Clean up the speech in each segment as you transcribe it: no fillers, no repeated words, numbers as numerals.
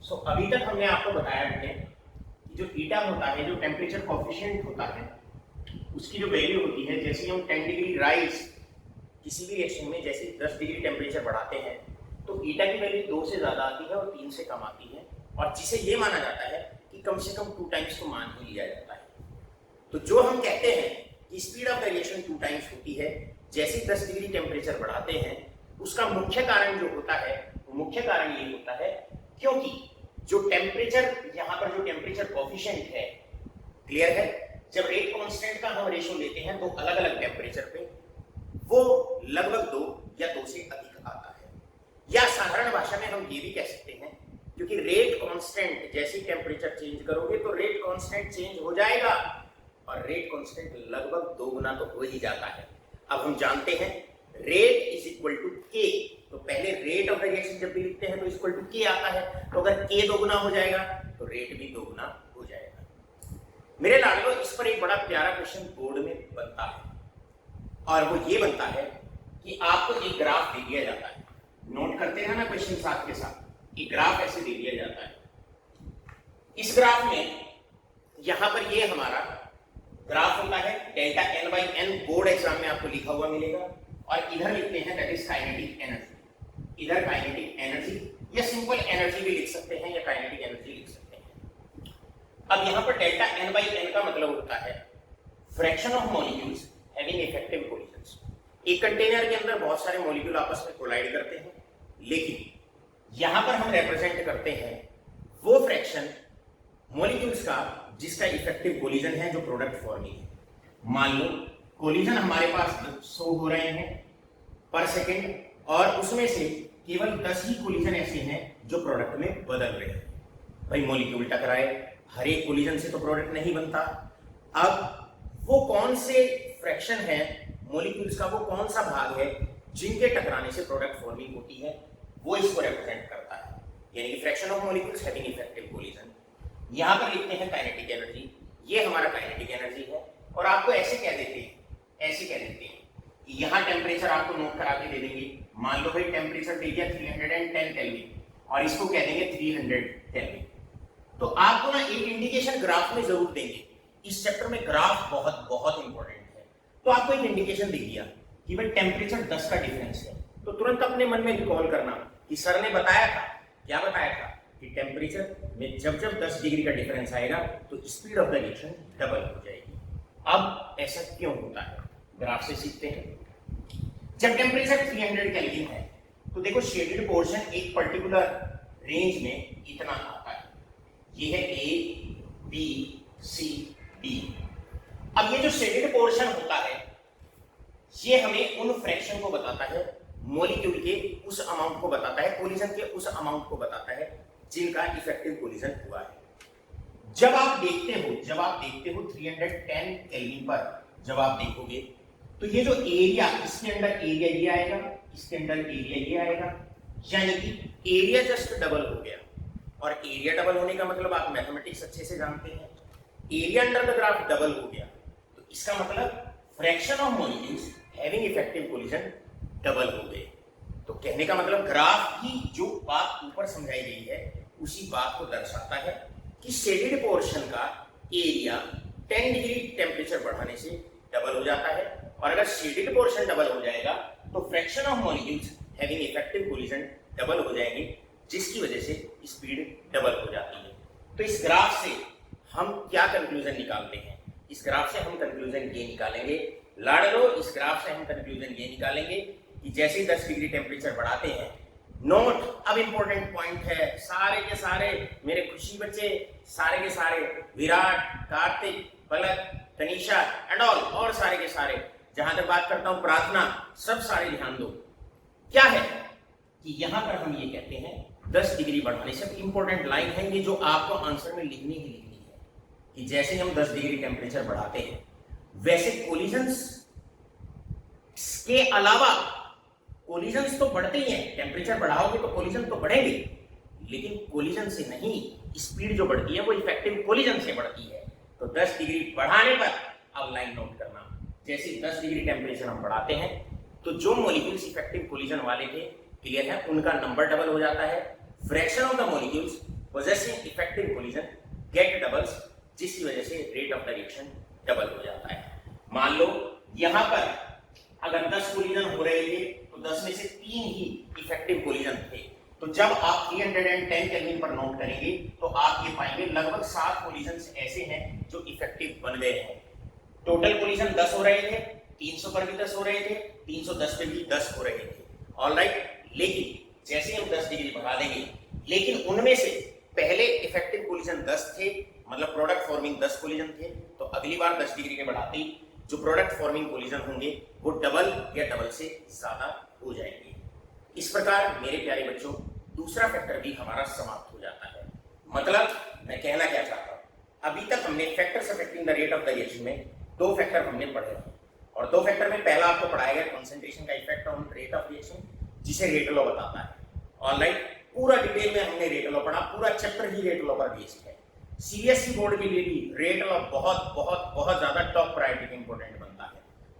अभी तक हमने आपको बताया बेटे कि जो ईटा होता है, जो टेम्परेचर कॉफिशिएंट होता है, उसकी जो वैल्यू होती है, जैसे हम 10 डिग्री राइज किसी भी रिएक्शन में जैसे 10 डिग्री टेम्परेचर बढ़ाते हैं तो ईटा की वैल्यू 2 से ज़्यादा आती है और 3 से कम आती है, और जिसे ये माना जाता है कि कम से कम 2 टाइम्स तो मान ही लिया जाता है। तो जो हम कहते हैं कि speed of the reaction 2 times होती है जैसे 10 डिग्री टेम्परेचर बढ़ाते हैं, उसका मुख्य कारण जो होता है वो मुख्य कारण ये होता है क्योंकि जो टेम्परेचर, यहाँ पर जो टेम्परेचर कोफिशिएंट है, क्लियर है, जब रेट कांस्टेंट का हम रेशो लेते हैं तो अलग अलग टेम्परेचर पे वो लगभग 2 या 2 से अधिक आता है। या साधारण भाषा में हम ये भी कह सकते हैं क्योंकि रेट कांस्टेंट जैसे ही टेम्परेचर चेंज करोगे तो रेट कांस्टेंट चेंज हो जाएगा, और रेट कांस्टेंट लगभग 2 गुना तो हो ही जाता है। अब हम जानते हैं रेट इज इक्वल टू के, तो पहले रेट ऑफ द रिएक्शन जब भी लिखते हैं तो इक्वल टू के आता है, तो अगर के 2 गुना हो जाएगा तो रेट भी 2 गुना हो जाएगा। मेरे लाडलो, इस पर एक बड़ा प्यारा क्वेश्चन बोर्ड में बनता है, और वो ये बनता है कि आपको एक ग्राफ दे दिया जाता है, नोट करते हैं ना क्वेश्चन साथ के साथ, एक ग्राफ ऐसे दे दिया जाता है। इस ग्राफ में यहां पर ये हमारा ग्राफ होता है delta N by N, board exam में आपको लिखा हुआ मिलेगा, और इधर लिखते हैं दैट इज काइनेटिक एनर्जी, इधर काइनेटिक एनर्जी या सिंपल एनर्जी भी लिख सकते हैं या काइनेटिक एनर्जी लिख सकते हैं। अब यहां पर डेल्टा एन बाई एन का मतलब होता है fraction of molecules having effective collisions. एक कंटेनर के अंदर बहुत सारे मॉलिक्यूल आपस में कोलाइड करते हैं, लेकिन यहां पर हम रिप्रेजेंट करते हैं वो फ्रैक्शन मॉलिक्यूल्स का जिसका इफेक्टिव कोलिजन है, जो प्रोडक्ट फॉर्मिंग है। मान लो कोलिजन हमारे पास 100 हो रहे हैं पर सेकेंड, और उसमें से केवल 10 ही कोलिजन ऐसे हैं जो प्रोडक्ट में बदल रहे हैं। भाई मॉलिक्यूल टकराए, हर एक कोलिजन से तो प्रोडक्ट नहीं बनता। अब वो कौन से फ्रैक्शन है मॉलिक्यूल्स का, वो कौन सा भाग है जिनके टकराने से प्रोडक्ट फॉर्मिंग होती है, वो इसको रिप्रेजेंट करता है, यानी कि fraction of molecules having effective collision. यहां पर लिखते हैं काइनेटिक एनर्जी, ये हमारा काइनेटिक एनर्जी है, और आपको ऐसे कह देते हैं कि यहां टेम्परेचर आपको नोट करा के दे देंगे। मान लो भाई टेम्परेचर दे दिया 310 केल्विन और इसको कह देंगे 300 केल्विन। तो आपको ना एक इंडिकेशन ग्राफ में जरूर देंगे, इस चैप्टर में ग्राफ बहुत बहुत इंपॉर्टेंट है। तो आपको एक इंडिकेशन दे दिया कि भाई टेम्परेचर 10 का डिफरेंस है, तो तुरंत अपने मन में रिकॉल करना कि सर ने बताया था, क्या बताया था कि टेम्परेचर में जब जब 10 डिग्री का डिफरेंस आएगा तो speed of the reaction double हो जाएगी। अब ऐसा क्यों होता है, ग्राफ से सीखते हैं। जब टेम्परेचर 300 केल्विन है तो देखो शेडेड पोर्शन एक पर्टिकुलर रेंज में इतना आता है, ये है ए बी सी डी। अब ये जो शेडेड पोर्शन होता है ये हमें उन फ्रैक्शन को बताता है, मॉलिक्यूल के उस अमाउंट को बताता है, कोलिजन के उस अमाउंट को बताता है जिनका इफेक्टिव कोलिजन हुआ है। जब आप देखते हो 310 केल्विन पर जब आप देखोगे तो ये जो एरिया, इसके अंदर एरिया ये आएगा, इसके अंदर एरिया ये आएगा, यानी कि एरिया जस्ट डबल हो गया। और एरिया डबल होने का मतलब आप मैथमेटिक्स अच्छे से जानते हैं, area under the graph double हो गया, तो इसका मतलब fraction of molecules having effective collision double हो गए। तो कहने का मतलब ग्राफ की जो बात ऊपर समझाई गई है उसी बात को दर्शाता है कि शेडेड पोर्शन का एरिया 10 डिग्री टेम्परेचर बढ़ाने से डबल हो जाता है, और अगर शेडेड पोर्शन डबल हो जाएगा तो fraction of molecules having effective collision double हो जाएंगे, जिसकी वजह से स्पीड डबल हो जाती है। तो इस ग्राफ से हम क्या कंक्लूजन निकालते हैं, इस ग्राफ से हम कंक्लूजन ये निकालेंगे लाडलो, इस ग्राफ से हम कंक्लूजन ये निकालेंगे कि जैसे ही 10 डिग्री टेम्परेचर बढ़ाते हैं, नोट अब इंपॉर्टेंट पॉइंट है, सारे के सारे मेरे खुशी बच्चे, सारे के सारे विराट, कार्तिक, पलक, तनीषा एंड ऑल, और सारे के सारे, जहां तक बात करता हूं प्रार्थना, सब सारे ध्यान दो। क्या है कि यहां पर हम ये कहते हैं 10 डिग्री बढ़ाने से, इंपॉर्टेंट लाइन है ये जो आपको आंसर में लिखनी ही लिखनी है कि जैसे हम 10 डिग्री टेम्परेचर बढ़ाते हैं वैसे कोलिजन्स के अलावा कोलिजन्स तो बढ़ते ही हैं, टेम्परेचर बढ़ाओगे तो कोलिजन तो बढ़ेंगे, लेकिन कोलिजन से नहीं, स्पीड जो बढ़ती है वो इफेक्टिव कोलिजन से बढ़ती है। तो 10 डिग्री बढ़ाने पर, अब लाइन नोट करना, जैसे 10 डिग्री टेम्परेचर हम बढ़ाते हैं तो जो मॉलिक्यूल्स इफेक्टिव कोलिजन वाले थे, क्लियर है, उनका नंबर डबल हो जाता है, fraction of the molecules possessing effective collision get doubles, जिसकी वजह से rate of the reaction double हो जाता है। मान लो यहां पर अगर 10 कोलिजन हो रहे थे तो 10 में से 3 ही इफेक्टिव कोलिजन थे, तो जब आप 310 केल्विन पर नोट करेंगे तो आप ये पाएंगे लगभग 7 कोलिजन ऐसे हैं जो इफेक्टिव बन गए हैं। टोटल कोलिजन 10 हो रहे थे, 300 पर भी 10 हो रहे थे, 310 पर भी 10 हो रहे थे, ऑलराइट। लेकिन जैसे हम 10 डिग्री बढ़ा देंगे, लेकिन उनमें से पहले इफेक्टिव कोलिजन 10 थे, मतलब प्रोडक्ट फॉर्मिंग 10 कोलिजन थे, तो अगली बार 10 डिग्री के बढ़ाते ही जो प्रोडक्ट फॉर्मिंग कोलिजन होंगे वो डबल या डबल से ज्यादा हो जाएंगे। इस प्रकार मेरे प्यारे बच्चों दूसरा फैक्टर भी हमारा समाप्त हो जाता है। मतलब मैं कहना क्या चाहता हूं, अभी तक हमने factors affecting the rate of the reaction में 2 फैक्टर हमने पढ़े हैं, और 2 फैक्टर में पहला आपको पढ़ाया गया कंसंट्रेशन का effect on rate of reaction, जिसे रेट लॉ बताता है। ऑलराइट, पूरा डिटेल में हमने रेट लॉ पढ़ा, पूरा चैप्टर ही रेट लॉ पर बेस्ड है। सीबीएसई बोर्ड के लिए भी रेट लॉ बहुत बहुत बहुत ज्यादा टॉप प्रायोरिटी के इंपॉर्टेंट बनता है।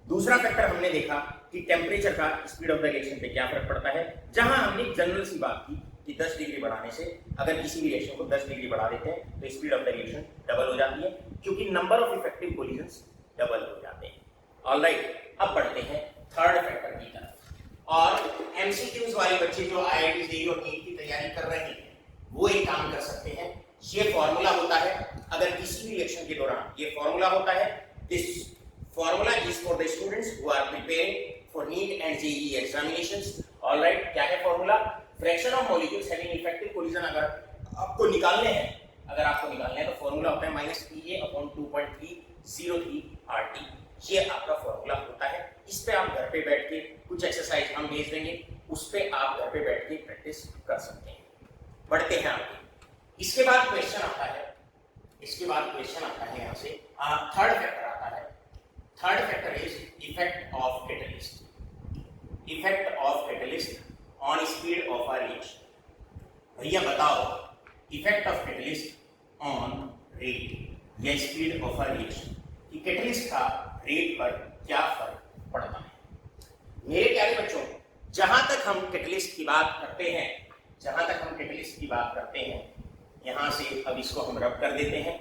दूसरा फैक्टर हमने देखा कि टेम्परेचर का स्पीड ऑफ द रिएक्शन पे क्या फर्क पड़ता है, जहां हमने जनरल सी बात की कि 10 डिग्री बढ़ाने से अगर किसी भी रिएक्शन को 10 डिग्री बढ़ा देते हैं तो speed of the reaction double हो जाती है, क्योंकि number of effective collisions double हो जाते हैं। ऑलराइट, अब बढ़ते हैं थर्ड फैक्टर की तरफ। और एमसीक्यूज वाले बच्चे जो आईआईटी जेईई और नीट की तैयारी कर रहे हैं वो एक काम कर सकते हैं। ये फॉर्मूला होता है, अगर किसी भी रिएक्शन के दौरान ये फॉर्मूला होता है, this formula is for the students who are preparing for NEET and JEE examinations. Alright, क्या है formula? Fraction of molecules having effective collision अगर आपको निकालने हैं तो फॉर्मूला होता है -PA/2.303 RT। ये आपका फॉर्मूला होता है। इस पे आप घर पे बैठ के कुछ एक्सरसाइज हम भेज देंगे, उस पे आप घर पे बैठ के प्रैक्टिस कर सकते हैं। बढ़ते हैं आगे। इसके बाद क्वेश्चन आता है यहाँ से थर्ड फैक्टर आता है। Third factor is effect of catalyst on speed of a reaction. भैया बताओ, effect of catalyst on rate या स्पीड ऑफ अ रिएक्शन, कि कैटलिस्ट का रेट पर क्या फर्क पड़ता है। मेरे प्यारे बच्चों, जहां तक हम कैटलिस्ट की बात करते हैं, यहां से अब इसको हम रब कर देते हैं।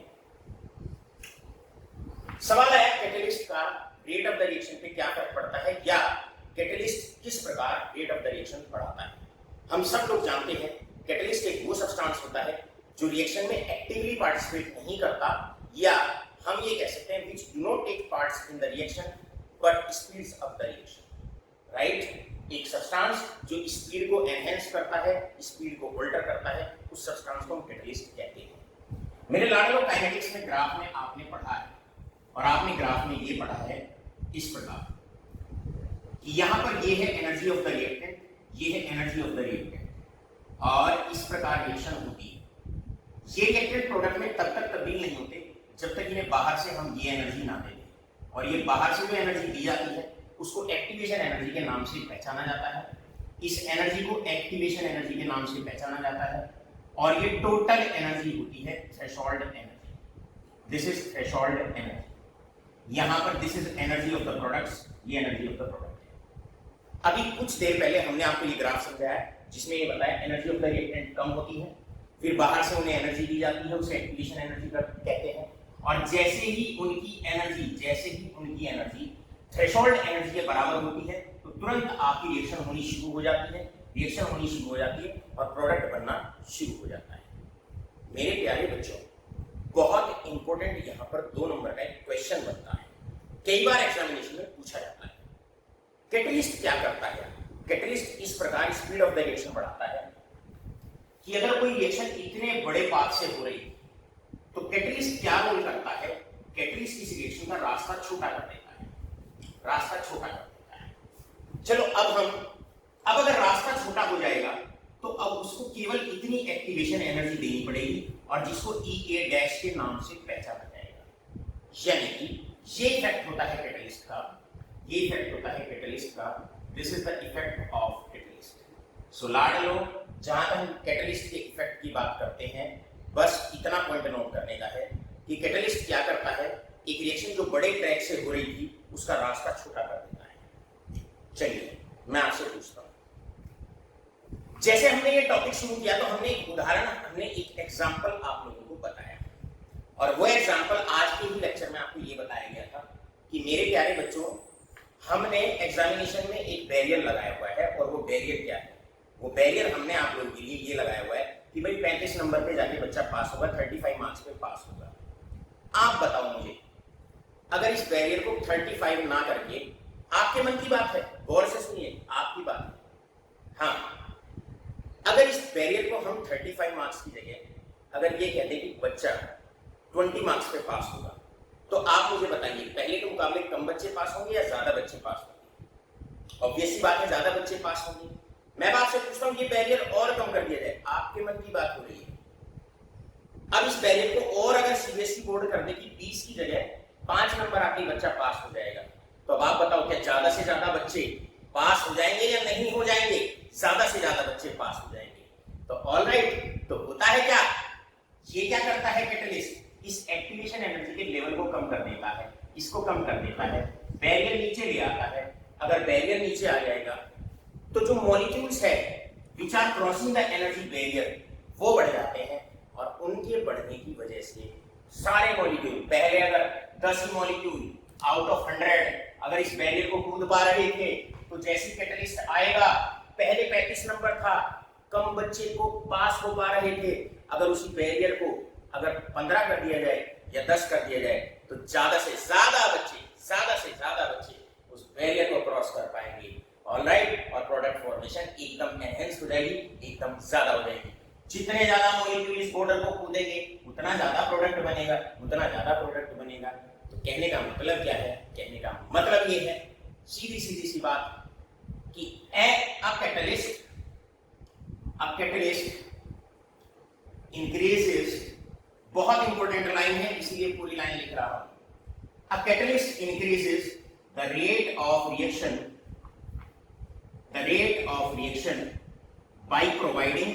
सवाल आया कैटलिस्ट का रेट ऑफ द रिएक्शन पे क्या फर्क पड़ता है, या कैटलिस्ट किस प्रकार रेट ऑफ द रिएक्शन बढ़ाता है। हम सब लोग जानते हैं कैटलिस्ट एक वो सब्सटेंस होता है जो रिएक्शन में एक्टिवली पार्टिसिपेट नहीं करता, या हम ये कह सकते हैं which do not take parts in the reaction but speeds up the reaction, right. एक सब्सटेंस जो स्पीड को एनहेंस करता है, स्पीड को अल्टर करता है, उस सब्सटेंस को हम कैटलिस्ट कहते हैं। मेरे लाडलो काइनेटिक्स में ग्राफ में आपने पढ़ा है, और आपने ग्राफ में ये पढ़ा है इस प्रकार कि यहाँ पर ये है एनर्जी ऑफ द रिएक्टेंट, ये है एनर्जी ऑफ द रिएक्टेंट, और इस प्रकार रिएक्शन होती है। ये रिएक्टेंट प्रोडक्ट में तब तक तब्दील नहीं होते जब तक इन्हें बाहर से हम ये एनर्जी ना दे दें, और ये बाहर से जो एनर्जी दी जाती है उसको एक्टिवेशन एनर्जी के नाम से पहचाना जाता है। इस एनर्जी को एक्टिवेशन एनर्जी के नाम से पहचाना जाता है, और ये टोटल एनर्जी होती है threshold energy. This is threshold energy. यहाँ पर this is energy of the products, ये एनर्जी ऑफ द प्रोडक्ट है। अभी कुछ देर पहले हमने आपको ये ग्राफ समझाया जिसमें ये बताया एनर्जी ऑफ द रिएक्टेंट कम होती है, फिर बाहर से उन्हें एनर्जी दी जाती है, उसे एक्टिवेशन एनर्जी कहते हैं, और जैसे ही उनकी एनर्जी थ्रेशोल्ड एनर्जी के बराबर होती है तो तुरंत आपकी रिएक्शन होनी शुरू हो जाती है, और प्रोडक्ट बनना शुरू हो जाता है। मेरे प्यारे बच्चों, बहुत इंपॉर्टेंट यहाँ पर 2 नंबर का एक क्वेश्चन बनता है, कई बार एग्जामिनेशन में पूछा जाता है। कैटलिस्ट क्या करता है? कैटलिस्ट इस प्रकार स्पीड ऑफ द रिएक्शन बढ़ाता है कि अगर कोई रिएक्शन इतने बड़े पाथ से हो रही है तो कैटलिस्ट क्या रोल करता है? कैटलिस्ट इस रिएक्शन का रास्ता छोटा कर देता है, चलो अब अगर रास्ता छोटा हो जाएगा तो अब उसको केवल इतनी एक्टिवेशन एनर्जी देनी पड़ेगी, और जिसको EA डैश के नाम से पहचाना जाएगा। यानी कि ये इफेक्ट होता है कैटलिस्ट का, this is the effect of catalyst. So लाडलो, जहां तक हम कैटलिस्ट के इफेक्ट की बात करते हैं, बस इतना पॉइंट नोट करने का है कि कैटलिस्ट क्या करता है, एक रिएक्शन जो बड़े ट्रैक से हो रही थी उसका रास्ता छोटा कर देता है। चलिए मैं आपसे पूछता हूं, जैसे हमने ये टॉपिक शुरू किया तो हमने एक उदाहरण, हमने एक एग्जाम्पल आप लोगों को बताया, और वो एग्जाम्पल आज के ही लेक्चर में आपको ये बताया गया था कि मेरे प्यारे बच्चों, हमने एग्जामिनेशन में एक बैरियर लगाया हुआ है, और वो बैरियर क्या है? वो बैरियर हमने आप लोगों के लिए ये लगाया हुआ है कि भाई 35 नंबर पे जाके बच्चा पास होगा, 35 मार्क्स पे पास होगा। आप बताओ मुझे, अगर इस बैरियर को 35 ना करके, आपके मन की बात है, गौर से सुनिए, आपकी बात है, हाँ, अगर इस बैरियर को हम 35 मार्क्स की जगह अगर ये कहते कि बच्चा 20 मार्क्स पे पास होगा, तो आप मुझे बताइए पहले के मुकाबले कम बच्चे पास होंगे या ज्यादा बच्चे पास होंगे? ऑब्वियस सी बात है, ज्यादा बच्चे पास होंगे। मैं आपसे पूछता हूं ये बैरियर और कम कर दिया जाए, आपके मन की बात हो रही है। अब इस बैरियर को और अगर सीबीएसई बोर्ड कर दे कि 20 की जगह 5 नंबर आके बच्चा पास हो जाएगा, तो अब आप बताओ क्या ज्यादा से ज्यादा बच्चे पास हो जाएंगे या नहीं हो जाएंगे? ज्यादा से ज्यादा बच्चे पास हो जाएंगे। तो ऑलराइट, तो होता है क्या, ये क्या करता है कैटलिस्ट, इस एक्टिवेशन एनर्जी के लेवल को कम कर देता है, इसको कम कर देता है, बैरियर नीचे ले आता है। अगर बैरियर नीचे आ जाएगा तो जो मॉलिक्यूल्स है which are crossing the energy barrier वो बढ़ जाते हैं, और उनके बढ़ने की वजह से सारे मॉलिक्यूल, पहले अगर 10 ही मॉलिक्यूल आउट ऑफ 100 अगर इस बैरियर को कूद पा रहे थे, तो जैसे कैटलिस्ट आएगा, पहले 35 नंबर था, कम बच्चे को पास हो पा रहे थे, अगर उसी बैरियर को अगर 15 कर दिया जाए या 10 कर दिया जाए, तो ज्यादा से ज्यादा बच्चे उस बैरियर को क्रॉस कर पाएंगे। ऑलराइट, और प्रोडक्ट फॉर्मेशन एकदम एनहेंस हो जाएगी, एकदम ज्यादा हो जाएगी। जितने ज्यादा मॉलिक्यूल इस बॉर्डर को कूदेंगे उतना ज्यादा प्रोडक्ट बनेगा, तो कहने का मतलब क्या है? कहने का मतलब ये है, सीधी सी बात, कि a catalyst increases, बहुत इंपॉर्टेंट लाइन है इसीलिए पूरी लाइन लिख रहा हूं। A catalyst increases the rate of reaction by providing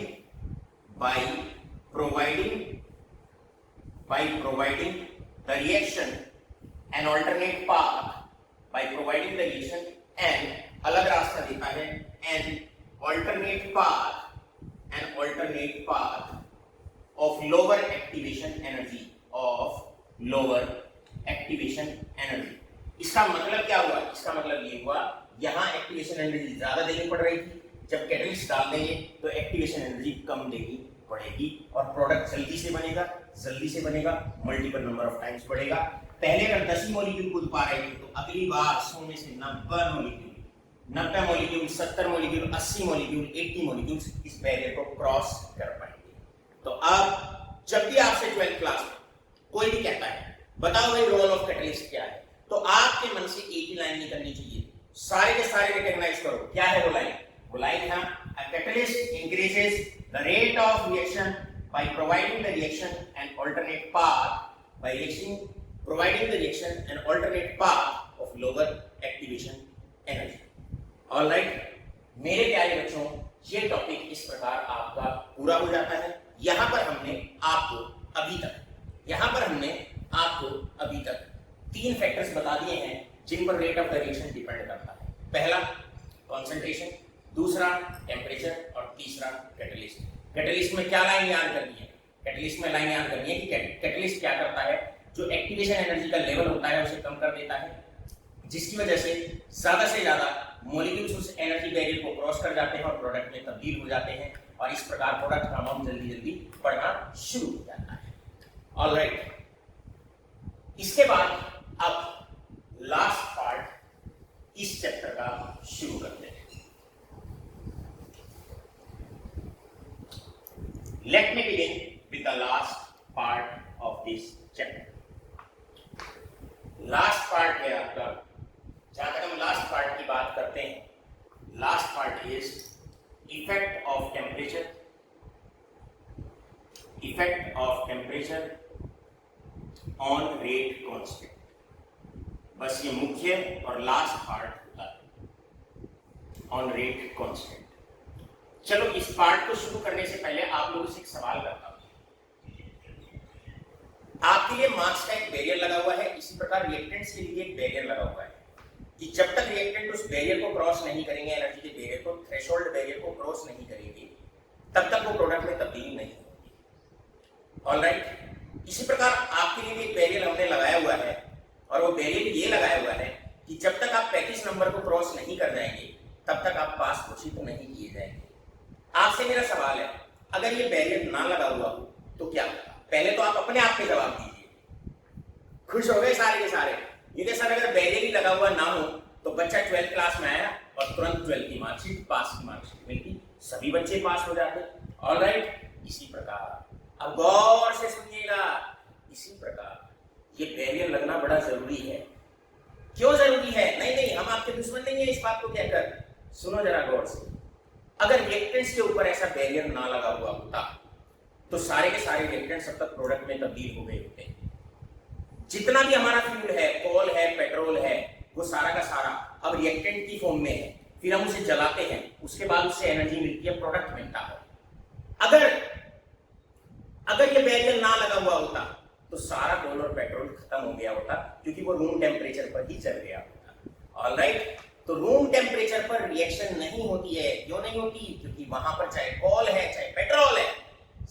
the reaction an alternate path, by providing the reaction an अलग रास्ता देता है, an alternate path of lower activation energy, इसका मतलब क्या हुआ? इसका मतलब ये हुआ, यहां एक्टिवेशन एनर्जी ज्यादा देनी पड़ रही थी, जब कैटलिस्ट डाल देंगे तो एक्टिवेशन एनर्जी कम देनी पड़ेगी, और प्रोडक्ट जल्दी से बनेगा, मल्टीपल नंबर ऑफ टाइम्स बढ़ेगा। पहले अगर 10 मॉलिक्यूल कूद पा रहे थे, तो अगली बार 100 में से 90 मॉलिक्यूल 70 मॉलिक्यूल 80 मॉलिक्यूल 80 मॉलिक्यूल्स इस बैरियर को क्रॉस कर पाएंगे। तो अब जब भी आपसे 12th क्लास में कोई भी कहता है बताओ भाई रोल ऑफ कैटलिस्ट क्या है, तो आपके मन से एक ही लाइन निकलनी चाहिए, सारे के सारे रिकॉग्नाइज करो क्या है वो लाइन। वो लाइन है, a catalyst increases the rate of reaction by providing the reaction an alternate path of lower activation energy। Alright मेरे प्यारे बच्चों, ये टॉपिक इस प्रकार आपका पूरा हो जाता है। यहां पर हमने आपको अभी तक 3 फैक्टर्स बता दिए हैं जिन पर rate of the reaction depend करता है। पहला कंसंट्रेशन, दूसरा टेम्परेचर, और तीसरा कैटलिस्ट। कैटलिस्ट में क्या लाइन याद करनी है? कैटलिस्ट में लाइन याद करनी है कि कैटलिस्ट क्या करता है, जो एक्टिवेशन एनर्जी का लेवल होता है उसे कम कर देता है, जिसकी वजह से ज्यादा मॉलिक्यूल्स उस एनर्जी बैरियर को क्रॉस कर जाते हैं और प्रोडक्ट में तब्दील हो जाते हैं, और इस प्रकार प्रोडक्ट का अमाउंट जल्दी बढ़ना शुरू हो जाता है। ऑलराइट, इसके बाद अब लास्ट पार्ट इस चैप्टर का शुरू करते हैं। Let me begin with the last part of this chapter. Last part है आपका, जहां तक हम लास्ट पार्ट की बात करते हैं, last part is effect of temperature on rate constant. बस ये मुख्य और लास्ट पार्ट होता है, ऑन रेट कांस्टेंट। चलो इस पार्ट को शुरू करने से पहले आप लोगों से एक सवाल करता हूं। आपके लिए मार्क्स का एक बैरियर लगा हुआ है, इसी प्रकार रिएक्टेंट्स के लिए एक बैरियर लगा हुआ है कि जब तक रिएक्टेंट उस बैरियर को क्रॉस नहीं करेंगे, एनर्जी के बैरियर को, थ्रेशोल्ड बैरियर को क्रॉस नहीं करेंगे, तब तक वो प्रोडक्ट में तब्दीली नहीं होगी। ऑलराइट, इसी प्रकार आपके लिए एक बैरियर हमने लगाया हुआ है, और वो बैरियर ये लगाया हुआ है कि जब तक आप 35 नंबर को क्रॉस नहीं कर जाएंगे तब तक आप पास घोषित नहीं किए जाएंगे। आपसे मेरा सवाल है, अगर ये बैरियर ना लगा हुआ हो तो क्या होगा? पहले तो आप अपने आप पे जवाब दीजिए। खुश हो गए सारे के सारे? ये सर अगर बैरियर ही लगा हुआ ना हो तो बच्चा 12th क्लास में आया और तुरंत 12th की मार्कशीट, पास की मार्कशीट मिलती, सभी बच्चे पास हो जाते। ऑलराइट, इसी प्रकार अब गौर से सुनिएगा, इसी प्रकार ये बैरियर लगना बड़ा जरूरी है। क्यों जरूरी है? नहीं, हम आपके दुश्मन नहीं है इस बात को कहकर। सुनो जरा गौर से, अगर रिएक्टेंट्स के ऊपर ऐसा बैरियर ना लगा हुआ होता तो सारे के सारे रिएक्टेंट्स अब तक प्रोडक्ट में तब्दील हो गए होते। जितना भी हमारा फ्यूल है, कोल है, पेट्रोल है, वो सारा का सारा अब रिएक्टेंट की फॉर्म में है। फिर हम उसे जलाते हैं, उसके बाद उससे एनर्जी मिलती है, प्रोडक्ट मिलता है। अगर ये बैरियर ना लगा हुआ होता तो सारा कोल और पेट्रोल खत्म हो गया होता, क्योंकि वो रूम टेम्परेचर पर ही चल गया होता। ऑलराइट, तो रूम टेम्परेचर पर रिएक्शन नहीं होती है। क्यों नहीं होती? क्योंकि वहां पर चाहे कोल है चाहे पेट्रोल है,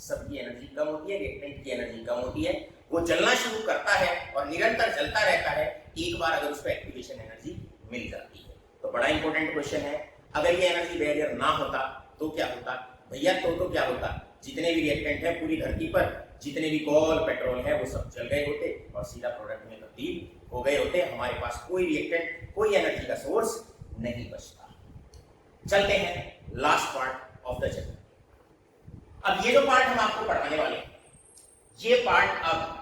सबकी एनर्जी कम होती है, रिएक्टेंट की एनर्जी कम होती है। वो जलना शुरू करता है और निरंतर जलता रहता है, एक बार अगर उसको एक्टिवेशन एनर्जी मिल जाती है। तो बड़ा इंपॉर्टेंट क्वेश्चन है, अगर ये एनर्जी बैरियर ना होता तो क्या होता भैया? तो क्या होता? जितने भी रिएक्टेंट है पूरी धरती पर, जितने भी कोल पेट्रोल है, वो सब जल गए होते और सीधा प्रोडक्ट में तब्दील हो गए होते। हमारे पास कोई रिएक्टेंट, कोई एनर्जी का सोर्स नहीं बचता। चलते हैं last part of the chapter. अब ये जो पार्ट हम आपको पढ़ाने वाले हैं, ये पार्ट अब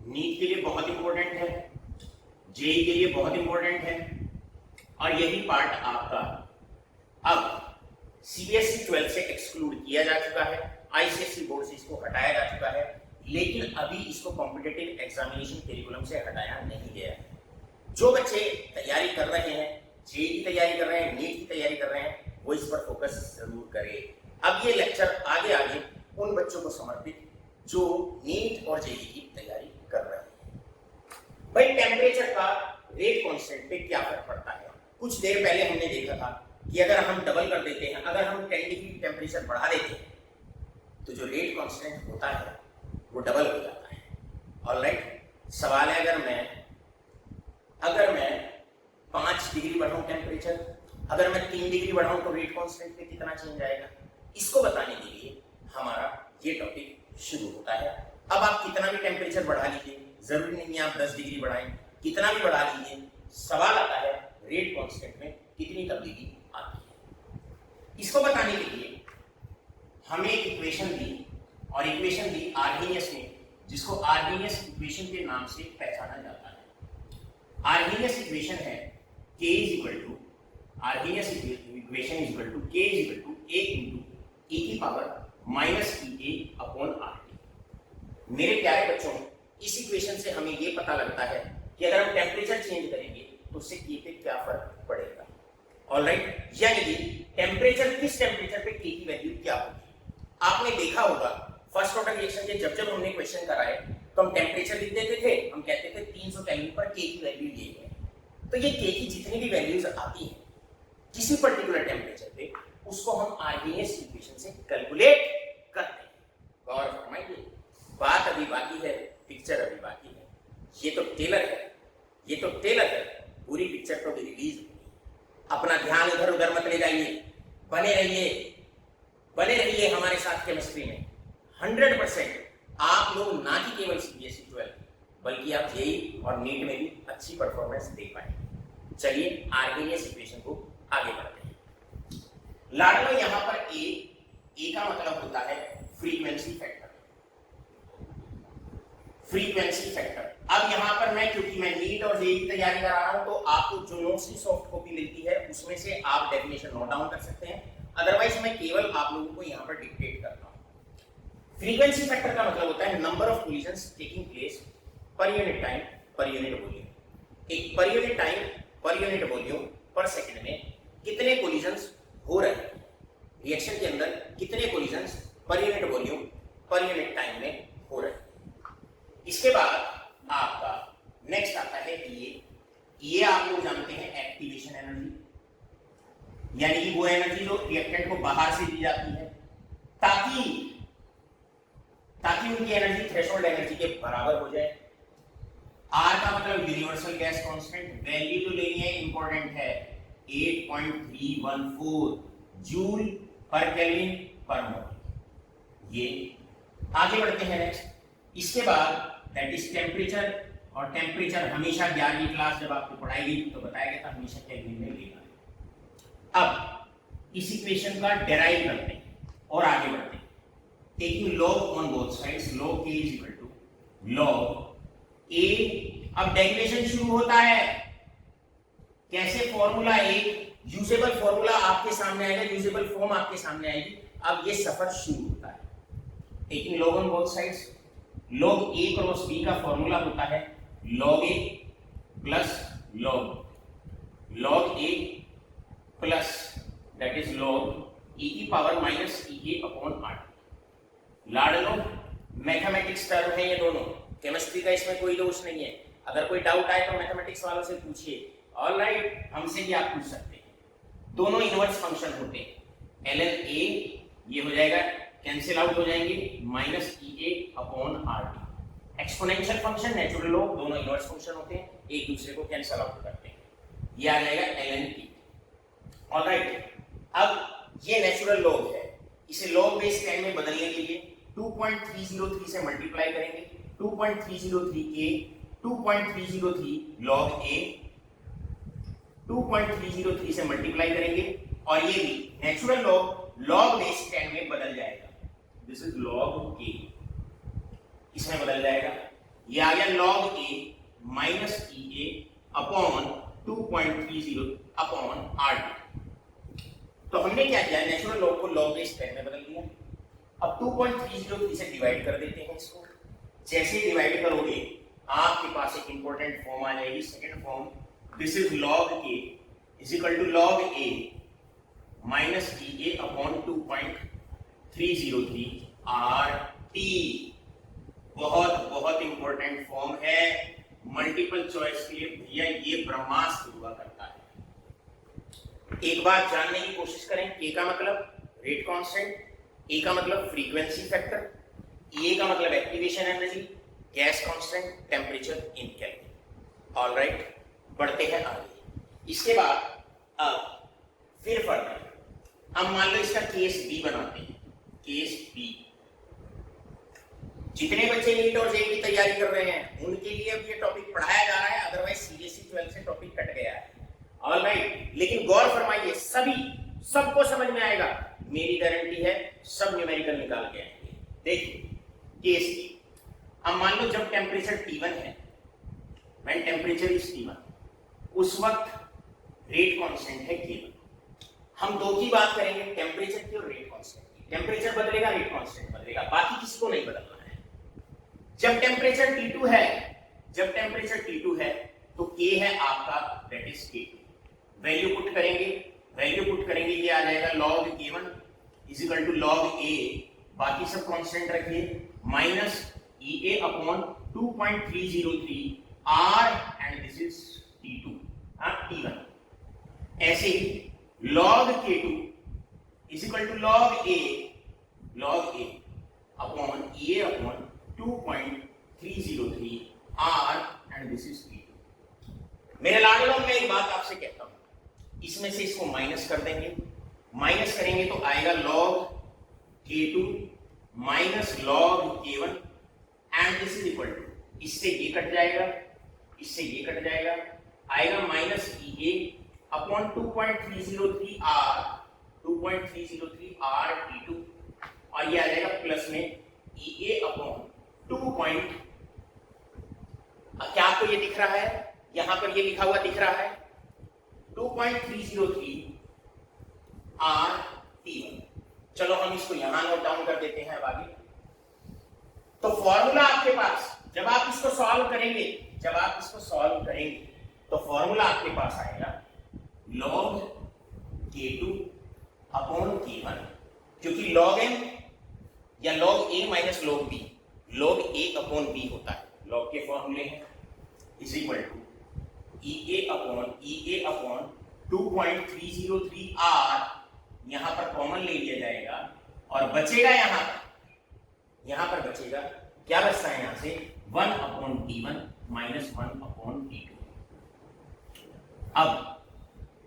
नीट के लिए बहुत इंपॉर्टेंट है, जेई के लिए बहुत इंपॉर्टेंट है, और यही पार्ट आपका अब सीबीएसई 12 से एक्सक्लूड किया जा चुका है, आईसीएसई बोर्ड से इसको हटाया जा चुका है, लेकिन अभी इसको कॉम्पिटिटिव एग्जामिनेशन करिकुलम से हटाया नहीं गया है। जो बच्चे तैयारी कर रहे हैं, जेई की तैयारी कर रहे हैं, नीट की तैयारी कर रहे हैं, वो इस पर फोकस जरूर करें। अब ये लेक्चर आगे आगे उन बच्चों को समर्पित जो नीट और जेई की तैयारी कर रहे हैं। भाई, टेम्परेचर का रेट कांस्टेंट पे क्या फर्क पड़ता है? कुछ देर पहले हमने देखा था कि अगर हम डबल कर देते हैं, अगर हम 10 डिग्री टेम्परेचर बढ़ा देते हैं तो जो रेट कांस्टेंट होता है वो डबल हो जाता है। ऑलराइट, सवाल है, अगर मैं 5 डिग्री बढ़ाऊं टेम्परेचर, अगर मैं 3 डिग्री बढ़ाऊं तो रेट कांस्टेंट पे कितना चेंज आएगा? इसको बताने के लिए हमारा ये टॉपिक शुरू होता है। अब आप कितना भी टेम्परेचर बढ़ा लीजिए, जरूरी नहीं है आप 10 डिग्री बढ़ाएं, कितना भी बढ़ा लीजिए, सवाल आता है रेट कांस्टेंट में कितनी तब्दीली आती है। इसको बताने के लिए हमें एक इक्वेशन दी, और इक्वेशन दी आर्हेनियस ने, जिसको आर्हेनियस इक्वेशन के नाम से पहचाना जाता है। आर्हेनियस इक्वेशन है K is equal to, Arrhenius equation is equal to K is equal to A into e की power minus EA upon RT। मेरे प्यारे बच्चों, इस इक्वेशन से हमें ये पता लगता है कि अगर हम टेम्परेचर चेंज करेंगे तो उससे K पे क्या फर्क पड़ेगा। ऑलराइट, यानी कि टेम्परेचर, किस टेम्परेचर पे K की वैल्यू क्या होगी। आपने देखा होगा फर्स्ट ऑर्डर रिएक्शन के जब हमने क्वेश्चन कराए तो हम टेम्परेचर लिख देते थे, हम कहते थे 300 केल्विन पर K की वैल्यू ये है। तो ये K की जितनी भी वैल्यूज आती हैं किसी पर्टिकुलर टेम्परेचर पे, उसको हम आर्हेनियस इक्वेशन से कैलकुलेट करते हैं। गौर फरमाइए, बात अभी बाकी है, पिक्चर अभी बाकी है। ये तो टेलर है, पूरी पिक्चर तो भी रिलीज होगी। अपना ध्यान इधर उधर मत ले जाइए, बने रहिए हमारे साथ केमिस्ट्री में। 100% आप लोग ना कि केवल सीबीएसई 12 बल्कि आप जेई और नीट में भी अच्छी परफॉर्मेंस दे पाएंगे। चलिए आर्हेनियस इक्वेशन को आगे बढ़ते हैं। लाडलो यहां पर ए का मतलब होता है फ्रीक्वेंसी फैक्टर। अब यहां पर क्योंकि मैं नीट और जेई की तैयारी कर रहा हूं, तो आपको जो नोट्स की सॉफ्ट कॉपी मिलती है उसमें से आप डेफिनेशन नोट डाउन कर सकते हैं, अदरवाइज मैं केवल आप लोगों को यहां पर डिक्टेट करता हूं। फ्रीक्वेंसी फैक्टर का मतलब होता है number of collisions taking place per unit time per unit volume. एक per unit time per unit volume per second में कितने कोलिजन्स हो रहे हैं, रिएक्शन के अंदर कितने कोलिजन्स पर यूनिट वॉल्यूम पर यूनिट टाइम में हो रहे हैं। इसके बाद आपका नेक्स्ट आता है ये आप लोग जानते हैं एक्टिवेशन एनर्जी, यानी कि वो एनर्जी जो रिएक्टेंट को बाहर से दी जाती है। ताकि ताकि उनकी एनर्जी थ्रेशोल्ड एनर्जी के बराबर हो जाए। आर का मतलब यूनिवर्सल गैस कांस्टेंट, वैल्यू तो लेनी है, इंपॉर्टेंट है 8.314 जूल पर केल्विन पर मोल। ये आगे बढ़ते हैं नेक्स्ट। इसके बाद दैट इज टेम्परेचर, और टेम्परेचर हमेशा 11वीं क्लास जब आपको पढ़ाई गई तो बताया गया था हमेशा केल्विन में लेना। अब इस इक्वेशन का डेराइव करते हैं और आगे बढ़ते हैं। Taking log on both sides, log k is equal to log a। अब डेरिवेशन शुरू होता है कैसे, फॉर्मूला एक यूजेबल फॉर्मूला आपके सामने आएगा, यूजेबल फॉर्म आपके सामने आएगी। अब ये सफर शुरू होता है। Taking log on both sides, log a cross b का फॉर्मूला होता है log a plus log a plus that is log e की power minus e a upon r। लाडलो मैथमेटिक्स टर्म है ये दोनों, केमिस्ट्री का इसमें कोई दोष नहीं है। अगर कोई डाउट आए तो मैथमेटिक्स वालों से पूछिए, ऑलराइट, हमसे भी आप पूछ सकते हैं। दोनों इनवर्स फंक्शन होते हैं। ln a ये हो जाएगा, कैंसिल आउट हो जाएंगे, minus e a upon r t। Exponential function, natural log, दोनों इनवर्स फंक्शन होते हैं, एक दूसरे को कैंसिल आउट करते हैं। ये आ जाएगा ln t। ऑलराइट, अब ये नेचुरल लॉग है, इसे लॉग बेस 10 में बदलने के लिए 2.303 से मल्टीप्लाई करेंगे। 2.303 के 2.303 log a 2.303 से मल्टीप्लाई करेंगे, और ये भी नेचुरल लॉग बेस 10 में बदल जाएगा। दिस इज log a, इसमें बदल जाएगा। ये आ गया log a minus e a upon 2.30 upon r t। तो हमने क्या किया, नेचुरल लॉग को लॉग बेस 10 में बदल दिया। अब 2.303 से डिवाइड कर देते हैं इसको। जैसे डिवाइड करोगे आपके पास एक इंपॉर्टेंट फॉर्म आ जाएगी, second form, this is log a is equal to log a minus e a upon 2.303 rt। बहुत बहुत इंपॉर्टेंट फॉर्म है मल्टीपल चॉइस के लिए भैया, ये ब्रह्मास्त्र हुआ करता है। एक बात जानने की कोशिश करें, k का मतलब रेट कांस्टेंट, A का मतलब फ्रीक्वेंसी फैक्टर, E का मतलब activation energy, gas constant, temperature in kelvin. Alright, बढ़ते हैं आगे। इसके बाद अब फिर फर्दर, अब मान लो इसका केस बी बनाते हैं। केस बी, जितने बच्चे नीट और जेईई की तैयारी कर रहे हैं उनके लिए अब ये टॉपिक पढ़ाया जा रहा है, अदरवाइज सीबीएसई 12 से टॉपिक कट गया है। ऑलराइट, लेकिन गौर फरमाइए, सबको समझ में आएगा, मेरी गारंटी है, सब न्यूमेरिकल निकाल के आएंगे। देखिए केस की, अब मान लो जब टेम्परेचर T1 है, व्हेन टेम्परेचर इज T1, उस वक्त रेट कांस्टेंट है K1। हम दो की बात करेंगे, टेम्परेचर की और रेट कांस्टेंट की। टेम्परेचर बदलेगा, रेट कांस्टेंट बदलेगा, बाकी किसी को नहीं बदलना है। जब टेम्परेचर T2 है, तो K है आपका, that is K2। Value put करेंगे, ये आ जाएगा log K1 is equal to log A, बाकी सब कांस्टेंट रखिए, minus EA upon 2.303 R and this is T2, T1। ऐसे ही log K2 is equal to log A upon EA upon 2.303 R and this is T2। मेरे लाडलों में एक बात आपसे कहता हूं, इसमें से इसको माइनस कर देंगे, माइनस करेंगे तो आएगा log K2 minus log K1 and this is equal to, इससे ये कट जाएगा, इससे ये कट जाएगा, आएगा minus EA upon 2.303 R T2, और ये आ जाएगा प्लस में EA अपॉन 2. क्या आपको ये दिख रहा है, यहां पर ये लिखा हुआ दिख रहा है 2.303 R T1। चलो हम इसको यहां नोट डाउन कर देते हैं। अब आगे तो फॉर्मूला आपके पास, जब आप इसको सॉल्व करेंगे तो फॉर्मूला आपके पास आएगा log K2 अपॉन K1, क्योंकि log M या log A minus log B, log A upon B होता है, log के फॉर्मूले हैं, is equal to EA upon 2.303 R, यहां पर कॉमन ले लिया जाएगा और बचेगा यहां पर बचेगा क्या बचता है, यहां से 1/T1 माइनस 1/T2। अब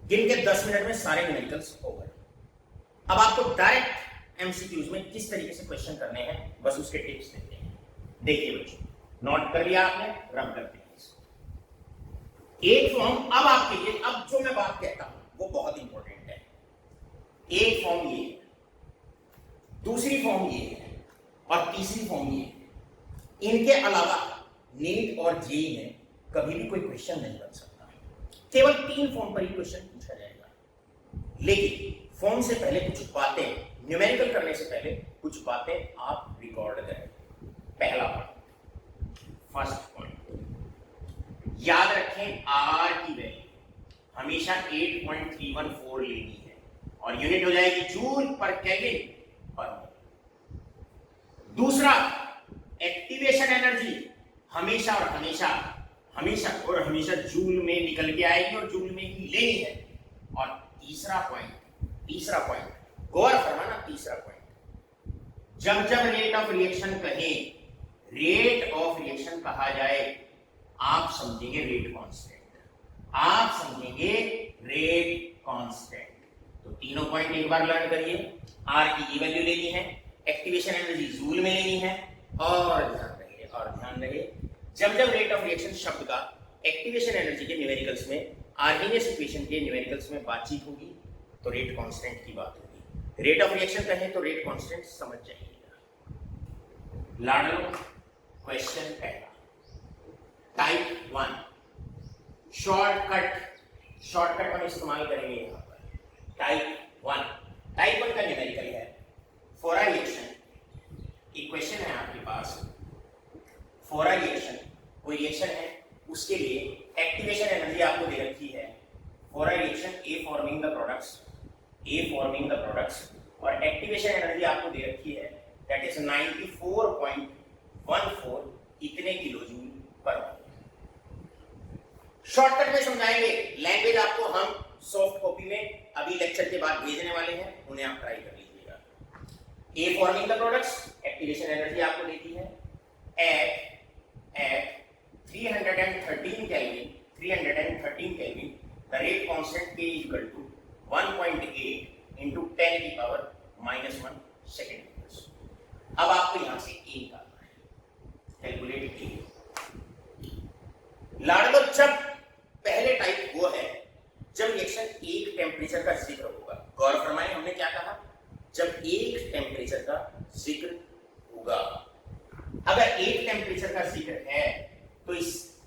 गिन के 10 मिनट में सारे न्यूमेरिकल्स हो गए। अब आपको डायरेक्ट एमसीक्यूज में किस तरीके से क्वेश्चन करने हैं बस उसके टिप्स देते हैं। देखिए बच्चों, नोट कर लिया आपने, रब करते हैं इसको। एक फॉर्म अब आपके लिए, अब जो मैं बात कहता हूं वो बहुत इंपॉर्टेंट है। एक फॉर्म ये है, दूसरी फॉर्म ये है और तीसरी फॉर्म ये है। इनके अलावा नीट और जेईई में कभी भी कोई क्वेश्चन नहीं बन सकता। केवल 3 फॉर्म पर ही क्वेश्चन पूछा जाएगा। लेकिन फॉर्म से पहले कुछ बातें, न्यूमेरिकल करने से पहले कुछ बातें आप रिकॉर्ड करें। पहला पॉइंट, फर्स्ट पॉइंट, याद रखें आर की वैल्यू हमेशा 8.314 लेनी है और यूनिट हो जाएगी जूल पर केल्विन पर मोल। दूसरा, एक्टिवेशन एनर्जी हमेशा और हमेशा जूल में निकल के आएगी और जूल में ही लेनी है। और तीसरा पॉइंट गौर फरमाना, तीसरा पॉइंट, जब रेट ऑफ रिएक्शन कहा जाए आप समझेंगे रेट कांस्टेंट। तो तीनों पॉइंट एक बार लर्न करिए। आर की ये वैल्यू लेनी है, एक्टिवेशन एनर्जी जूल में लेनी है, और ध्यान रहे जब रेट ऑफ रिएक्शन शब्द का एक्टिवेशन एनर्जी के न्यूमेरिकल्स में, आर्हेनियस इक्वेशन के न्यूमेरिकल्स में बातचीत होगी तो रेट कांस्टेंट की बात होगी। रेट ऑफ रिएक्शन कहें तो रेट कांस्टेंट समझ जाइएगा। लाडलो क्वेश्चन पहला, टाइप 1 शॉर्टकट हम इस्तेमाल करेंगे यहां पर। टाइप 1 का न्यूमेरिकल है फॉर अ रिएक्शन। इक्वेशन है आपके पास, फॉर अ रिएक्शन, कोई रिएक्शन है उसके लिए एक्टिवेशन एनर्जी आपको दे रखी है। For a reaction A forming the products और एक्टिवेशन एनर्जी आपको दे रखी है दैट इज 94.14 इतने किलोजूल पर मोल। शॉर्टकट में समझाएंगे, लैंग्वेज आपको हम सॉफ्ट कॉपी में अभी लेक्चर के बाद भेजने वाले हैं, उन्हें आप ट्राई कर लीजिएगा। A forming the products, activation energy आपको देती है at 313 Kelvin, the rate constant K is equal to 1.8 into 10 की पावर -1 सेकेंड। अब आपको यहां से A निकालना है, कैलकुलेट A। लाडलो जब पहले टाइप वो है जब रिएक्शन एक टेम्परेचर का जिक्र होगा। गौर फरमाएं, हमने क्या कहा, जब एक टेम्परेचर का जिक्र होगा। अगर एक टेम्परेचर का जिक्र है तो इस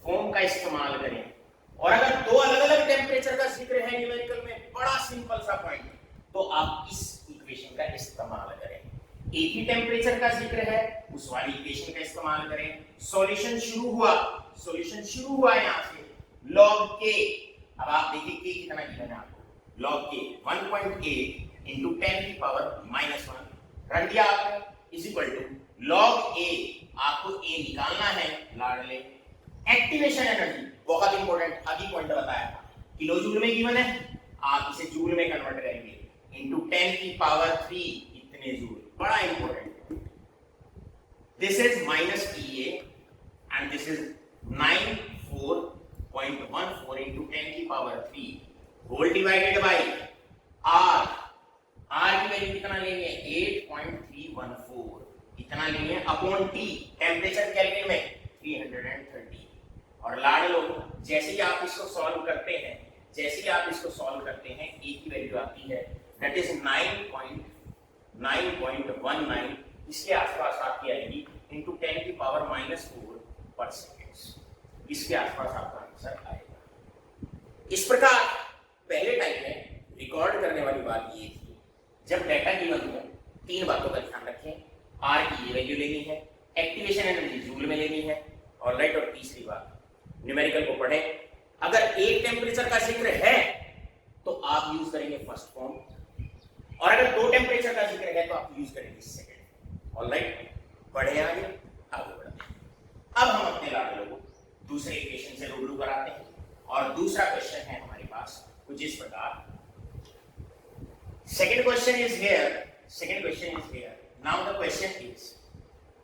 फॉर्म का इस्तेमाल करें, और अगर दो अलग अलग टेम्परेचर का जिक्र है न्यूमेरिकल में, बड़ा सिंपल सा पॉइंट, तो आप इस इक्वेशन का इस्तेमाल करें। एक ही टेम्परेचर का जिक्र है उस वाली इक्वेशन का इस्तेमाल करें। सॉल्यूशन शुरू हुआ यहां से log k। अब आप देखिए k कितना गिवन है आपको, log k 1.8 into 10 की पावर -1 रख दिया आपने is equal to log a। आपको a निकालना है लाडले। एक्टिवेशन एनर्जी बहुत इंपॉर्टेंट, अभी पॉइंट बताया था, किलोजूल में गिवन है, आप इसे जूल में कन्वर्ट करेंगे इनटू 10 की पावर 3 इतने जूल, बड़ा important. This is -TA and this is 94.14 into 10 की power 3 whole divided by r। r की वैल्यू कितना लेंगे, 8.314 इतना लेंगे अपॉन t, टेम्परेचर केल्विन में 330। और लाडलो जैसे ही आप इसको सॉल्व करते हैं, a की वैल्यू आती है दैट इज 9.19 इसके आसपास आपकी आएगी इनटू 10 की पावर -4 पर सेकेंड। इसके आसपास आपका आंसर आएगा। इस प्रकार पहले टाइप में रिकॉर्ड करने वाली बात ये थी, जब डाटा गिवन हो 3 बातों का ध्यान रखें। आर की ये वैल्यू लेनी है, एक्टिवेशन एनर्जी जूल में लेनी है, और राइट। और तीसरी बात, न्यूमेरिकल को पढ़ें, अगर एक टेम्परेचर का जिक्र है तो आप यूज करेंगे फर्स्ट फॉर्म, और अगर 2 टेम्परेचर का जिक्र है तो आप यूज करेंगे सेकंड। ऑलराइट, बढ़े आगे बढ़ते हैं। अब हम अपने लाडलो को दूसरे इक्वेशन से रूबरू कराते हैं, और दूसरा क्वेश्चन है हमारे पास कुछ इस प्रकार। Second question is here, second question is here. Now the question is,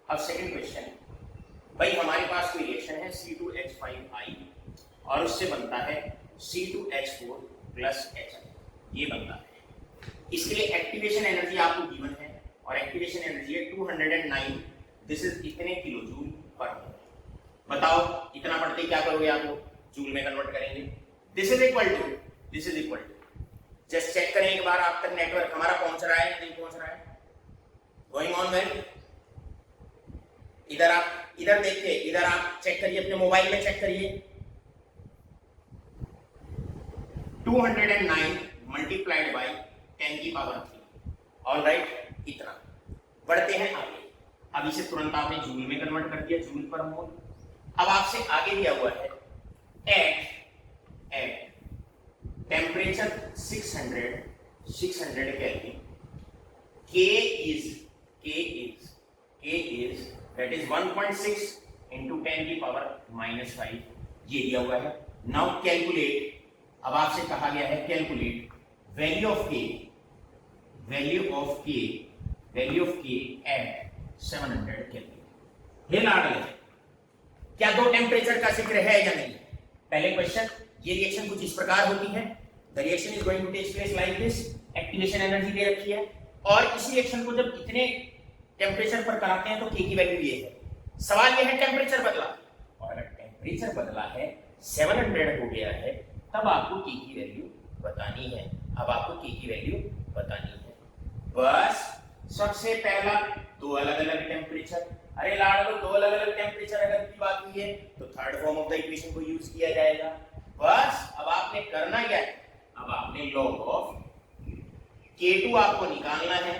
अब second question, भाई हमारे पास कोई रिएक्शन है C2H5I और उससे बनता है C2H4 प्लस H, ये बनता है। इसके लिए एक्टिवेशन एनर्जी आपको गिवन है और एक्टिवेशन एनर्जी है 209, दिस इज इतने किलो जूल पर मोल। बताओ इतना पढ़ते क्या करोगे आप लोग, जूल में कन्वर्ट करेंगे। This is equal to just check करें एक बार आप तक नेटवर्क हमारा पहुंच रहा है या नहीं पहुंच रहा है, गोइंग ऑन वेल। इधर देखिए, इधर आप चेक करिए, अपने मोबाइल में चेक करिए। 209 मल्टीप्लाइड बाई 10 की पावर 3, ऑल राइट, इतना। बढ़ते हैं आगे, अब इसे तुरंत आपने जूल में कन्वर्ट कर दिया, जूल पर मोल। अब आपसे आगे दिया हुआ है at temperature 600 kelvin, K is that is 1.6 into 10 की पावर -5, ये दिया हुआ है। नाउ कैलकुलेट, अब आपसे कहा गया है calculate value of K at 700 kelvin. ये लाडले, क्या दो टेम्परेचर का जिक्र है या नहीं? पहले क्वेश्चन, ये रिएक्शन कुछ इस प्रकार होती है, the reaction is going to take place like this, activation energy दे रखी है और इस रिएक्शन को जब इतने टेम्परेचर पर कराते हैं तो K की वैल्यू ये है। सवाल ये है टेम्परेचर बदला, और अगर टेम्परेचर बदला है 700 हो गया है, तब आपको K की वैल्यू बतानी है। अब आपको K की वैल्यू बतानी है, बस सबसे पहला दो अलग अलग टेम्परेचर। अरे लाडो, दो अलग अलग टेम्परेचर अगर की बात हुई है तो third form of the equation को यूज किया जाएगा। बस अब आपने करना क्या है, अब आपने लॉग ऑफ K2 आपको निकालना है,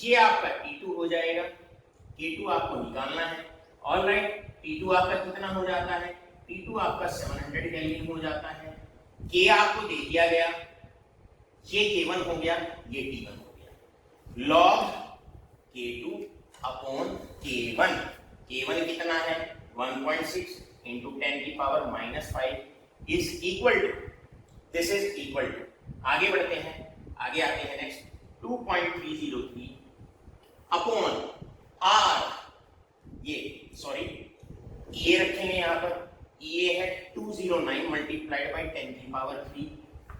ये आपका T2 हो जाएगा, K2 आपको निकालना है। ऑलराइट, T2 आपका कितना हो जाता है, T2 आपका 700 केल्विन हो जाता है। K आपको दे दिया गया, ये K1 हो गया, ये T1 हो गया। Log K2 upon K1, K1 कितना है 1.6 into 10 की power -5 is equal to, this is equal to, आगे बढ़ते हैं, आगे आते हैं नेक्स्ट, 2.303 अपॉन R, ये सॉरी ये रखेंगे यहाँ पर, ये है 209 मल्टीप्लाइड बाई 10 की पावर 3।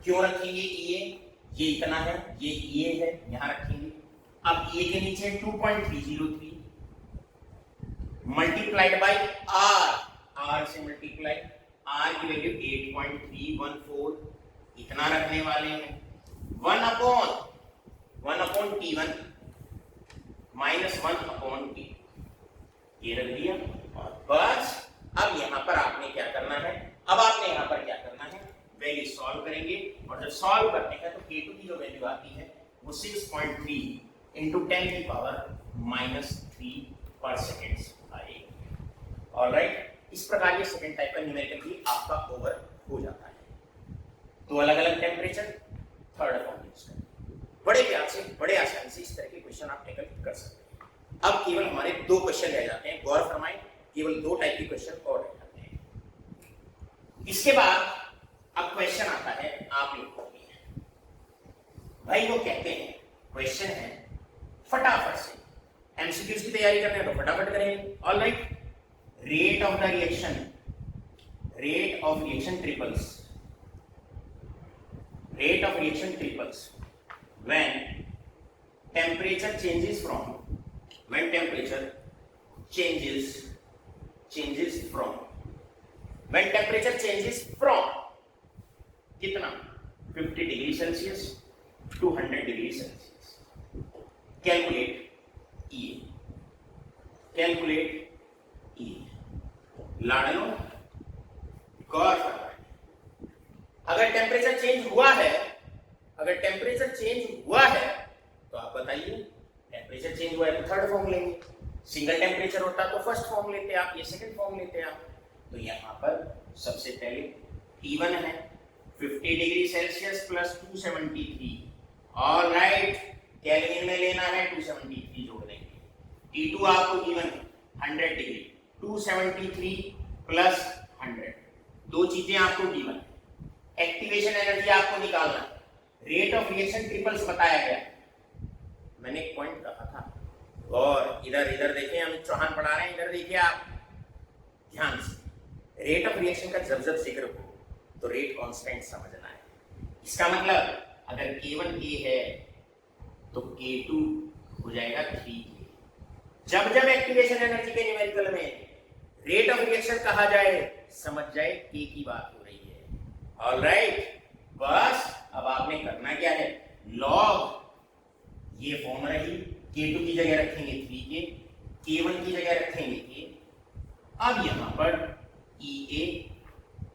क्यों रखेंगे ये इतना है, ये है, यहाँ रखेंगे। अब ये के नीचे 2.303 मल्टीप्लाइड बाई R से मल्टीप्लाई, R की वैल्यू 8.314, इतना रखने वाले हैं। 1 upon T1 minus 1 upon T, ये रख दिया। और बस अब यहाँ पर आपने क्या करना है, अब आपने यहाँ पर क्या करना है, वैल्यू सॉल्व करेंगे, और जब सॉल्व करते हैं तो K2 की जो वैल्यू आती है वो 6.3 into 10 की पावर -3 पर सेकेंड आएगी। ऑलराइट, इस प्रकार ये सेकंड टाइप का न्यूमेरिकल भी आपका ओवर हो जाता है। तो अलग अलग टेम्परेचर, थर्ड फॉर्म यूज करें, बड़े प्यार से, बड़े आसानी से इस तरह के क्वेश्चन आप टैकल कर सकते हैं। अब केवल हमारे दो क्वेश्चन रह जाते हैं, गौर फरमाएं, केवल दो टाइप के क्वेश्चन और रह जाते हैं। इसके बाद अब क्वेश्चन आता है आप लोगों के लिए, भाई वो कहते हैं क्वेश्चन है फटाफट से, एमसीक्यूज की तैयारी करते हैं तो फटाफट करेंगे। Alright, rate of reaction triples when temperature changes from कितना 50 degree Celsius to 100 degree Celsius. Calculate E लाडनो, गौर फरमाएं। अगर टेम्परेचर चेंज हुआ है तो आप बताइए, टेम्परेचर चेंज हुआ है तो थर्ड फॉर्म लेंगे, सिंगल टेम्परेचर होता तो फर्स्ट फॉर्म लेते आप, ये सेकंड फॉर्म लेते आप। तो यहाँ पर सबसे पहले T1 है 50 degree Celsius plus 273, alright, kelvin में लेना है 273 जोड़ देंगे। T2 आपको गिवन है 100 डिग्री, 273 प्लस 100, दो चीजें आपको गिवन है। एक्टिवेशन एनर्जी आपको निकालना है, रेट ऑफ रिएक्शन ट्रिपल्स बताया गया, मैंने एक पॉइंट कहा था, और इधर देखिए अमित चौहान पढ़ा रहे हैं, इधर देखिए आप ध्यान से। रेट ऑफ रिएक्शन का जब जिक्र हो तो रेट कांस्टेंट समझना है। इसका मतलब अगर K1 K है तो K2 हो जाएगा 3K। जब एक्टिवेशन एनर्जी के न्यूमेरिकल में रेट ऑफ रिएक्शन कहा जाए, समझ जाए K की बात हो रही है। ऑलराइट, बस अब आपने करना क्या है, लॉग ये फॉर्म रही, K2 की जगह रखेंगे 3K, K1 की जगह रखेंगे K। अब यहां पर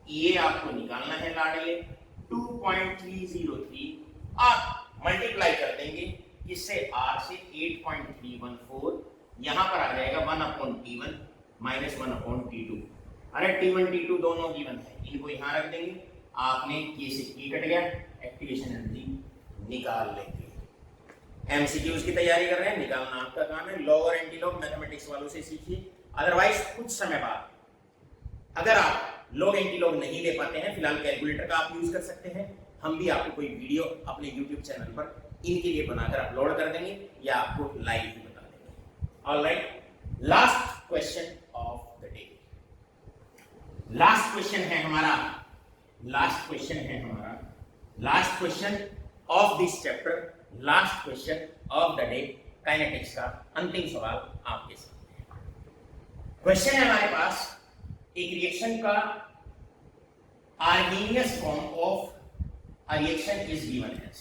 EA आपको निकालना है लाडले 2.303, आप मल्टीप्लाई कर देंगे इससे R से 8.314, यहां पर आ जाएगा 1/T1 माइनस 1/T2। अरे T1 T2 दोनों गिवन है, इनको यहां रख देंगे, आपने K से K कट गया, एक्टिवेशन एनर्जी निकाल लेंगे। एमसीक्यूज की तैयारी कर रहे हैं, निकालना आपका काम है। लॉग और एंटी लॉग मैथमेटिक्स वालों से सीखिए, अदरवाइज कुछ समय बाद अगर आप लॉग एंटी लॉग नहीं ले पाते हैं, फिलहाल कैलकुलेटर का आप यूज कर सकते हैं। हम भी आपको कोई वीडियो अपने यूट्यूब चैनल पर इनके लिए बनाकर अपलोड कर देंगे या आपको लाइव भी बता देंगे। Alright, last question of the day, last question है हमारा last question of this chapter, last question of the day, kinetics का अंतिम सवाल आपके सामने। क्वेश्चन है हमारे पास, एक रिएक्शन का Arrhenius form of a reaction is given as.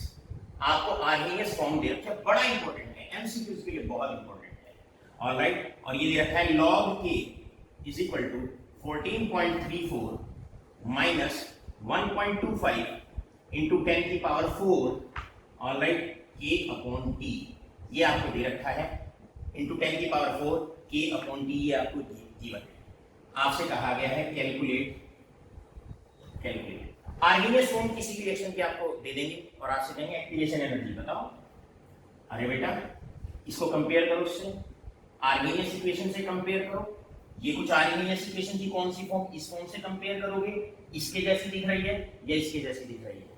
आपको आर्हेनियस फॉर्म दे रखा है, बड़ा इंपॉर्टेंट है, एमसीक्यूज के लिए बहुत इंपॉर्टेंट है। ऑलराइट, और ये दे रखा है log K is equal to 14.34 minus 1.25 into 10 की पावर 4, ऑलराइट, K/T, ये आपको दे रखा है, इंटू 10 की पावर 4 K/T, ये आपको गिवन है। आपसे कहा गया है कैलकुलेट आर्हेनियस फॉर्म किसी भी रिएक्शन की आपको दे देंगे और आपसे कहेंगे एक्टिवेशन एनर्जी बताओ। अरे बेटा, इसको कंपेयर करो इससे, आर्हेनियस इक्वेशन से कंपेयर करो। ये कुछ आर्हेनियस इक्वेशन की कौन सी फॉर्म, इस फॉर्म से कंपेयर करोगे, इसके जैसी दिख रही है या इसके जैसी दिख रही है।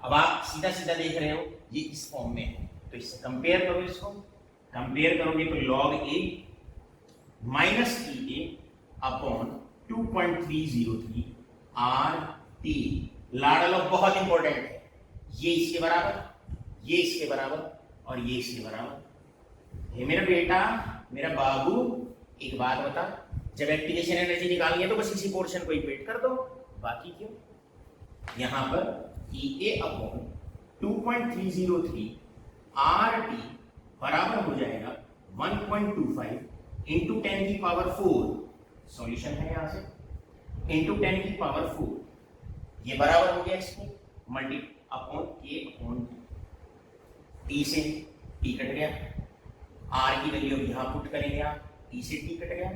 अब आप सीधा सीधा देख रहे हो ये इस फॉर्म में है, तो इससे कंपेयर करो, इसको कंपेयर करोगे तो log A minus TA upon 2.303 RT, लाडलो बहुत इंपॉर्टेंट है, ये इसके बराबर, ये इसके बराबर और ये इसके बराबर। हे मेरा बेटा, मेरा बाबू, एक बात बता, जब एक्टिवेशन एनर्जी निकालनी है तो बस इसी पोर्शन को इक्वेट कर दो, बाकी क्यों। यहां पर EA अपॉन 2.303 RT बराबर हो जाएगा 1.25 इंटू 10 की पावर 4, सॉल्यूशन है यहां से, इंटू 10 की पावर 4, ये बराबर हो गया इसको multi upon K upon T से T कट गया, R की वैल्यू यहां पुट करेंगे आप, T से T कट गया।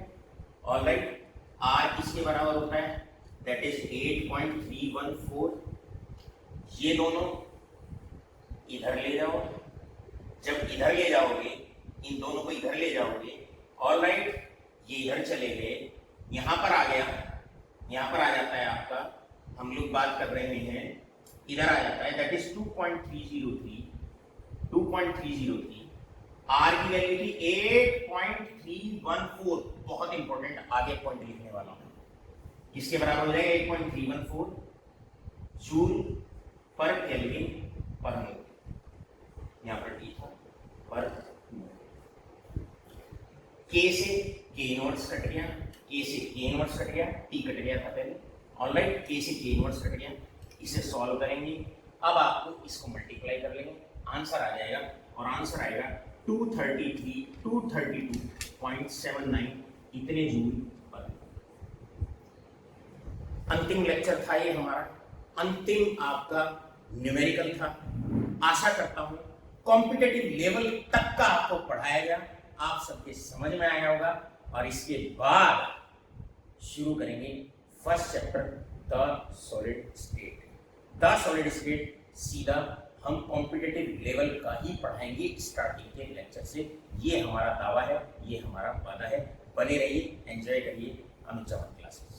ऑलराइट, R किसके बराबर होता है, दैट इज 8.314। ये दोनों इधर ले जाओ, जब इधर ले जाओगे, इन दोनों को इधर ले जाओगे, ऑलराइट, ये इधर चले गए, यहां पर आ गया, यहां पर आ जाता है आपका, हम लोग बात कर रहे हैं, इधर आ जाता है, दैट इज 2.303 R की वैल्यू थी 8.314, बहुत इंपॉर्टेंट, आगे पॉइंट लिखने वाला हूं, किसके बराबर हो जाएगा 8.314 जूल पर केल्विन पर मोल, यहां पर T था पर K से K इनवर्स कट गया, K से K इनवर्स कट गया, T कट गया था पहले। ऑलराइट, K से K इनवर्स कट गया, इसे सॉल्व करेंगे। अब आपको इसको मल्टीप्लाई कर लेंगे, आंसर आ जाएगा, और आंसर आएगा 232.79 इतने जूल पर। अंतिम लेक्चर था ये हमारा, अंतिम आपका न्यूमेरिकल था। आशा करता हूं कॉम्पिटिटिव लेवल तक का आपको पढ़ाया गया, आप सबके समझ में आया होगा, और इसके बाद शुरू करेंगे first chapter the solid state. The solid state सीधा हम कॉम्पिटिटिव लेवल का ही पढ़ाएंगे स्टार्टिंग के लेक्चर से, ये हमारा दावा है, ये हमारा वादा है। बने रहिए, एंजॉय करिए अमित चौहान क्लासेस।